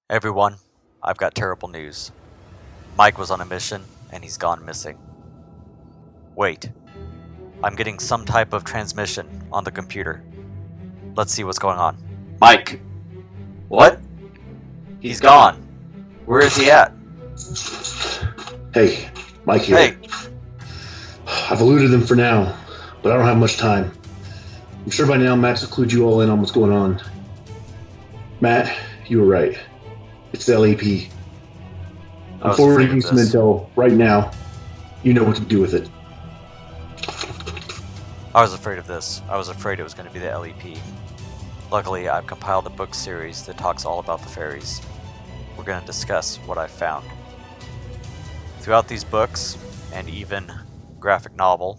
Everyone, I've got terrible news. Mike was on a mission, and he's gone missing. Wait, I'm getting some type of transmission on the computer. Let's see what's going on. Mike! What? He's gone. Where is he at? Hey, Mike here. Hey! I've eluded them for now, but I don't have much time. I'm sure by now Matt's clued you all in on what's going on. Matt, you were right. It's the LEP. I'm forwarding you some intel right now. You know what to do with it. I was afraid of this. I was afraid it was going to be the LEP. Luckily, I've compiled a book series that talks all about the fairies. We're going to discuss what I've found. Throughout these books, and even graphic novel,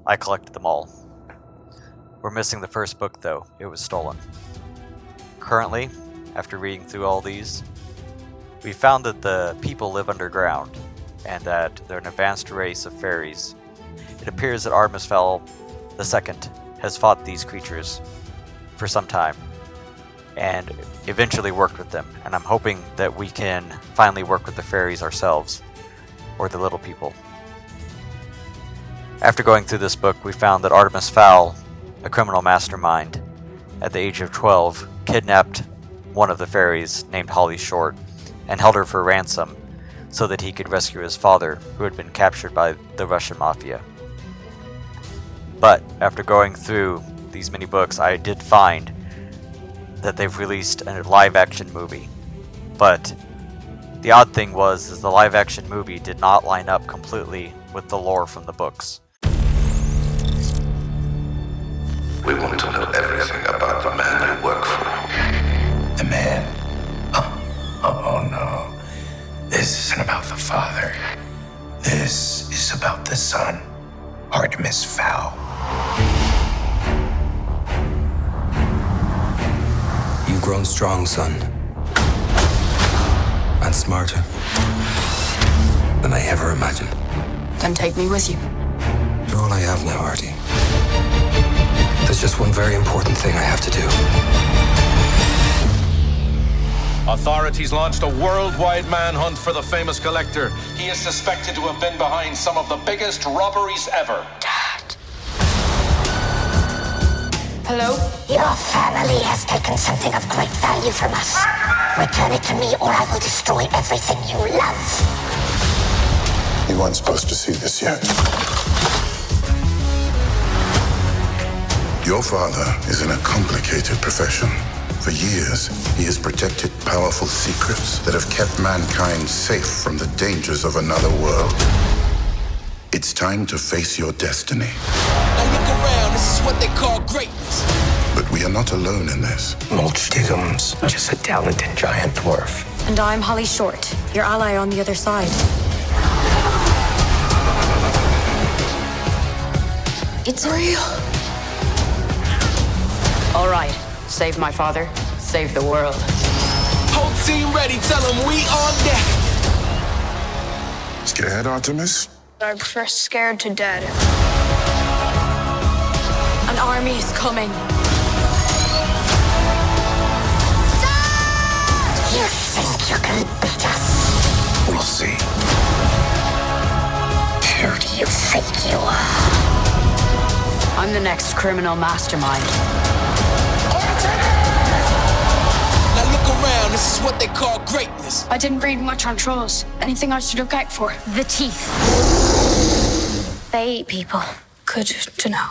I collected them all. We're missing the first book though. It was stolen. Currently, after reading through all these, we found that the people live underground, and that they're an advanced race of fairies. It appears that Artemis Fowl II has fought these creatures for some time, and eventually worked with them, and I'm hoping that we can finally work with the fairies ourselves, or the little people. After going through this book, we found that Artemis Fowl, a criminal mastermind, at the age of 12, kidnapped one of the fairies named Holly Short and held her for ransom so that he could rescue his father, who had been captured by the Russian mafia. But after going through these many books, I did find that they've released a live-action movie. But the odd thing was the live-action movie did not line up completely with the lore from the books. We want to know everything about the man you work for. The man? Oh no. This isn't about the father. This is about the son, Artemis Fowl. You've grown strong, son. And smarter than I ever imagined. Then take me with you. You're all I have now, Artie. There's just one very important thing I have to do. Authorities launched a worldwide manhunt for the famous collector. He is suspected to have been behind some of the biggest robberies ever. Dad. Hello? Your family has taken something of great value from us. Return it to me or I will destroy everything you love. You weren't supposed to see this yet. Your father is in a complicated profession. For years, he has protected powerful secrets that have kept mankind safe from the dangers of another world. It's time to face your destiny. Now look around, this is what they call greatness. But we are not alone in this. Mulch Diggum's just a talented giant dwarf. And I'm Holly Short, your ally on the other side. It's real. All right. Save my father. Save the world. Whole team ready, tell them we on deck. Scared, Artemis? I prefer scared to dead. An army is coming. You think you can beat us? We'll see. Who do you think you are? I'm the next criminal mastermind. Now look around, this is what they call greatness. I didn't read much on trolls. Anything I should look out for? The teeth. They eat people. Good to know.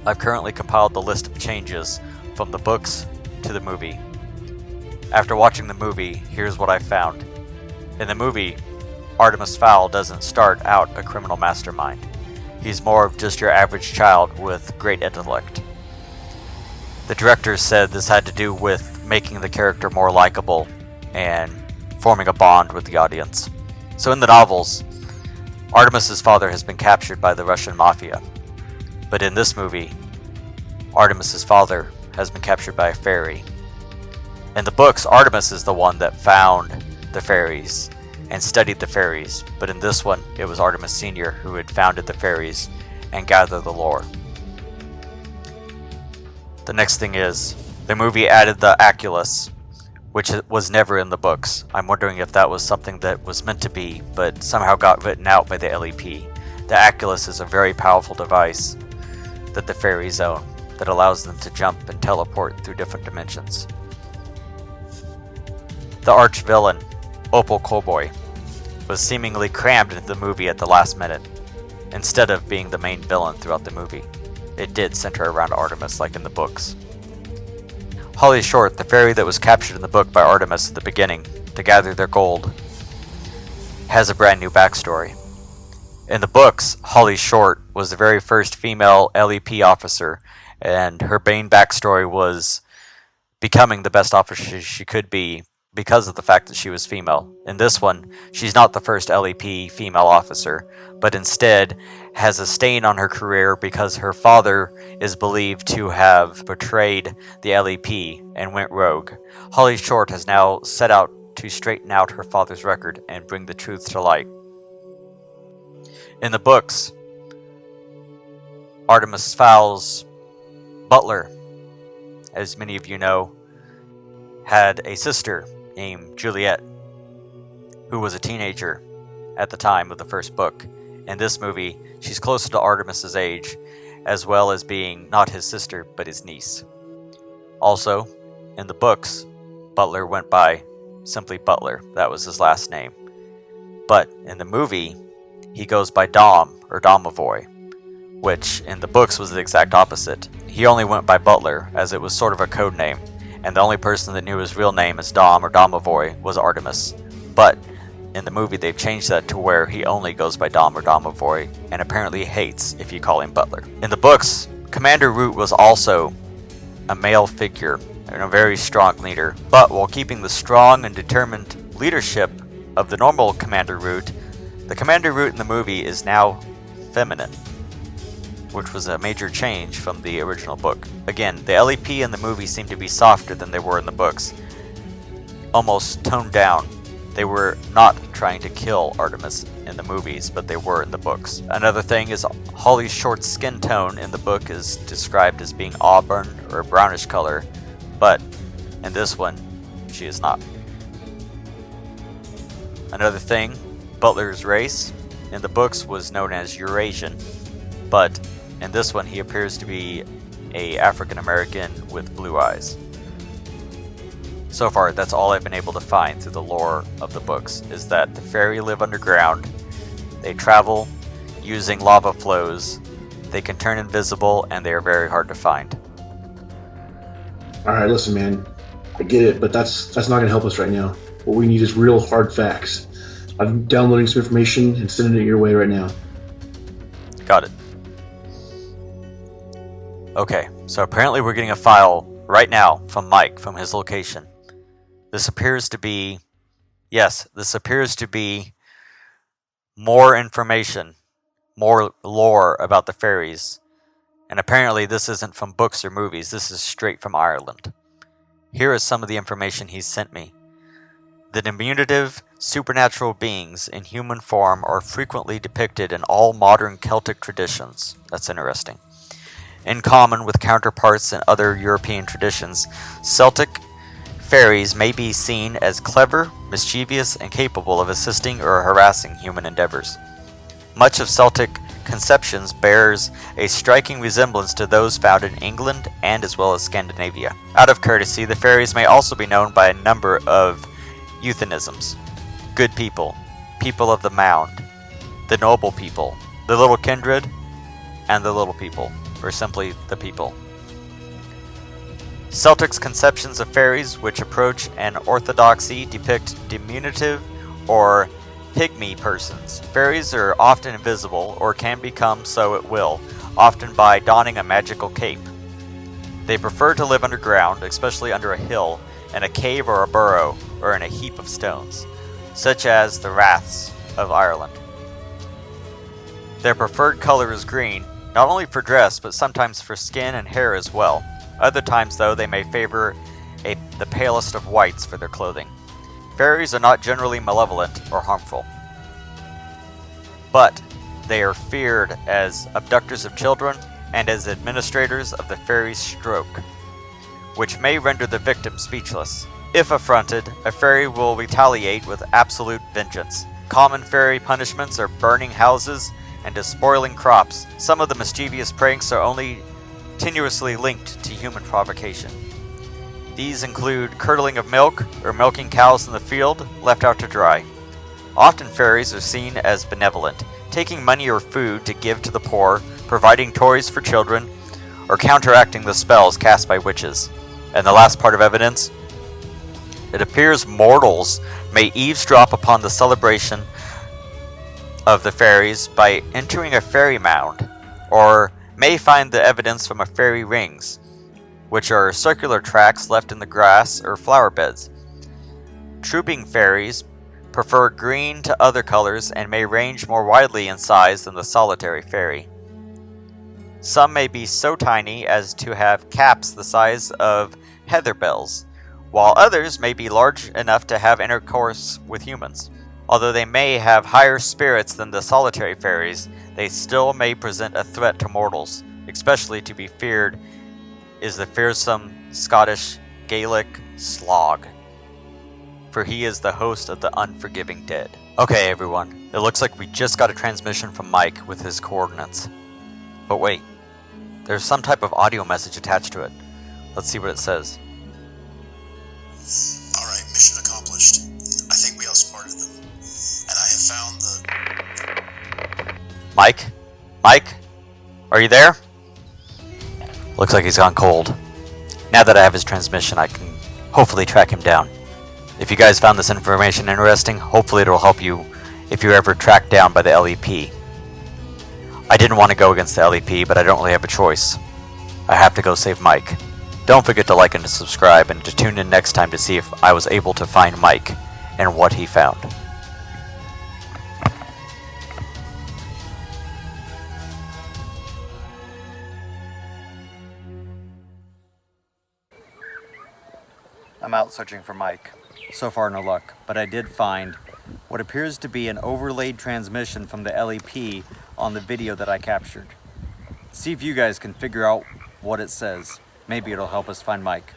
I've currently compiled the list of changes from the books to the movie. After watching the movie, here's what I found. In the movie, Artemis Fowl doesn't start out a criminal mastermind. He's more of just your average child with great intellect. The director said this had to do with making the character more likable and forming a bond with the audience. So in the novels, Artemis's father has been captured by the Russian mafia. But in this movie, Artemis's father has been captured by a fairy. In the books, Artemis is the one that found the fairies and studied the fairies, but in this one, it was Artemis Sr. who had founded the fairies and gathered the lore. The next thing is, the movie added the Oculus, which was never in the books. I'm wondering if that was something that was meant to be, but somehow got written out by the LEP. The Oculus is a very powerful device that the fairies own that allows them to jump and teleport through different dimensions. The arch-villain, Opal Cowboy, was seemingly crammed into the movie at the last minute, instead of being the main villain throughout the movie. It did center around Artemis like in the books. Holly Short, the fairy that was captured in the book by Artemis at the beginning to gather their gold, has a brand new backstory. In the books, Holly Short was the very first female LEP officer, and her main backstory was becoming the best officer she could be because of the fact that she was female. In this one, she's not the first LEP female officer, but instead has a stain on her career because her father is believed to have betrayed the LEP and went rogue. Holly Short has now set out to straighten out her father's record and bring the truth to light. In the books, Artemis Fowl's butler, as many of you know, had a sister named Juliet, who was a teenager at the time of the first book. In this movie, she's closer to Artemis's age, as well as being not his sister, but his niece. Also, in the books, Butler went by simply Butler. That was his last name. But in the movie, he goes by Dom, or Domovoy, which in the books was the exact opposite. He only went by Butler, as it was sort of a code name, and the only person that knew his real name as Dom or Domovoy was Artemis. But in the movie, they've changed that to where he only goes by Dom or Domovoy, and apparently hates if you call him Butler. In the books, Commander Root was also a male figure and a very strong leader, but while keeping the strong and determined leadership of the normal Commander Root, the Commander Root in the movie is now feminine, which was a major change from the original book. Again, the LEP in the movie seemed to be softer than they were in the books, almost toned down. They were not trying to kill Artemis in the movies, but they were in the books. Another thing is Holly Short's skin tone in the book is described as being auburn or a brownish color, but in this one, she is not. Another thing, Butler's race in the books was known as Eurasian, but in this one he appears to be a African American with blue eyes. So far, that's all I've been able to find through the lore of the books, is that the fairy live underground, they travel using lava flows, they can turn invisible, and they are very hard to find. Alright, listen man, I get it, but that's not going to help us right now. What we need is real hard facts. I'm downloading some information and sending it your way right now. Got it. Okay, so apparently we're getting a file right now from Mike from his location. This appears to be more information, more lore about the fairies. And apparently this isn't from books or movies, this is straight from Ireland. Here is some of the information he's sent me. The diminutive, supernatural beings in human form are frequently depicted in all modern Celtic traditions. That's interesting. In common with counterparts in other European traditions, Celtic fairies may be seen as clever, mischievous, and capable of assisting or harassing human endeavors. Much of Celtic conceptions bears a striking resemblance to those found in England and as well as Scandinavia. Out of courtesy, the fairies may also be known by a number of euphemisms. Good people, people of the mound, the noble people, the little kindred, and the little people, or simply the people. Celtic's conceptions of fairies, which approach an orthodoxy, depict diminutive or pygmy persons. Fairies are often invisible, or can become so at will, often by donning a magical cape. They prefer to live underground, especially under a hill, in a cave or a burrow, or in a heap of stones, such as the Raths of Ireland. Their preferred color is green, not only for dress, but sometimes for skin and hair as well. Other times, though, they may favor the palest of whites for their clothing. Fairies are not generally malevolent or harmful, but they are feared as abductors of children and as administrators of the fairy's stroke, which may render the victim speechless. If affronted, a fairy will retaliate with absolute vengeance. Common fairy punishments are burning houses and despoiling crops. Some of the mischievous pranks are only tenuously linked to human provocation. These include curdling of milk or milking cows in the field left out to dry. Often fairies are seen as benevolent, taking money or food to give to the poor, providing toys for children, or counteracting the spells cast by witches. And the last part of evidence, it appears mortals may eavesdrop upon the celebration of the fairies by entering a fairy mound, or may find the evidence from a fairy rings, which are circular tracks left in the grass or flower beds. Trooping fairies prefer green to other colors and may range more widely in size than the solitary fairy. Some may be so tiny as to have caps the size of heather bells, while others may be large enough to have intercourse with humans. Although they may have higher spirits than the solitary fairies, they still may present a threat to mortals. Especially to be feared is the fearsome Scottish Gaelic Slog, for he is the host of the unforgiving dead. Okay everyone, it looks like we just got a transmission from Mike with his coordinates. But wait, there's some type of audio message attached to it. Let's see what it says. Alright, mission accomplished. I think we outsmarted them. And I have found the... Mike? Mike? Are you there? Looks like he's gone cold. Now that I have his transmission, I can hopefully track him down. If you guys found this information interesting, hopefully it'll help you if you're ever tracked down by the LEP. I didn't want to go against the LEP, but I don't really have a choice. I have to go save Mike. Don't forget to like and to subscribe, and to tune in next time to see if I was able to find Mike and what he found. I'm out searching for Mike. So far no luck, but I did find what appears to be an overlaid transmission from the LEP on the video that I captured. See if you guys can figure out what it says. Maybe it'll help us find Mike.